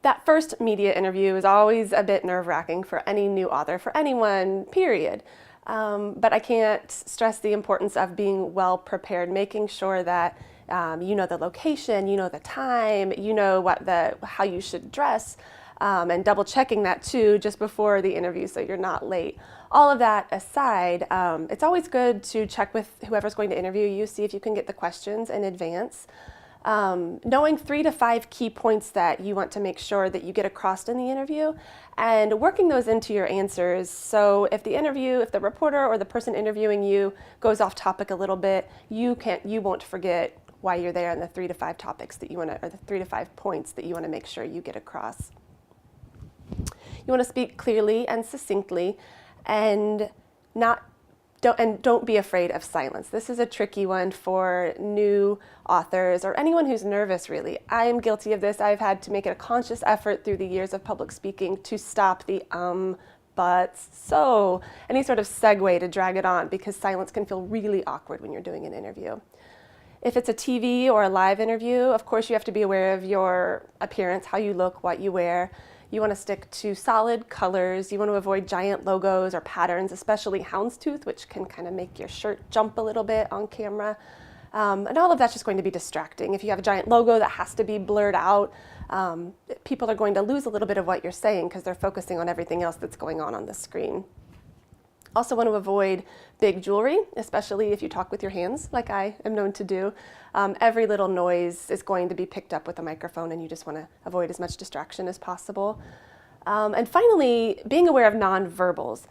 That first media interview is always a bit nerve-wracking for any new author, for anyone, period. But I can't stress the importance of being well prepared, making sure that you know the location, you know the time, you know how you should dress, and double checking that too just before the interview so you're not late. All of that aside, it's always good to check with whoever's going to interview you, see if you can get the questions in advance. Knowing 3 to 5 key points that you want to make sure that you get across in the interview and working those into your answers. So if the reporter or the person interviewing you goes off topic a little bit, you won't forget why you're there and the 3 to 5 topics that or the 3 to 5 points that you want to make sure you get across. You want to speak clearly and succinctly and don't be afraid of silence. This is a tricky one for new authors or anyone who's nervous, really. I'm guilty of this. I've had to make it a conscious effort through the years of public speaking to stop the buts, so, any sort of segue to drag it on, because silence can feel really awkward when you're doing an interview. If it's a TV or a live interview, of course you have to be aware of your appearance, how you look, what you wear. You want to stick to solid colors. You want to avoid giant logos or patterns, especially houndstooth, which can kind of make your shirt jump a little bit on camera. And all of that's just going to be distracting. If you have a giant logo that has to be blurred out, people are going to lose a little bit of what you're saying because they're focusing on everything else that's going on the screen. Also want to avoid big jewelry, especially if you talk with your hands, like I am known to do. Every little noise is going to be picked up with a microphone, and you just want to avoid as much distraction as possible. And finally, being aware of nonverbals.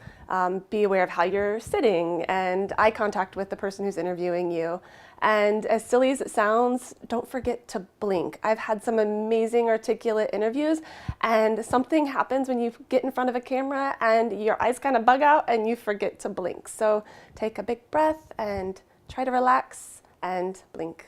Be aware of how you're sitting and eye contact with the person who's interviewing you. And as silly as it sounds, don't forget to blink. I've had some amazing articulate interviews, and something happens when you get in front of a camera and your eyes kind of bug out and you forget to blink. So take a big breath and try to relax and blink.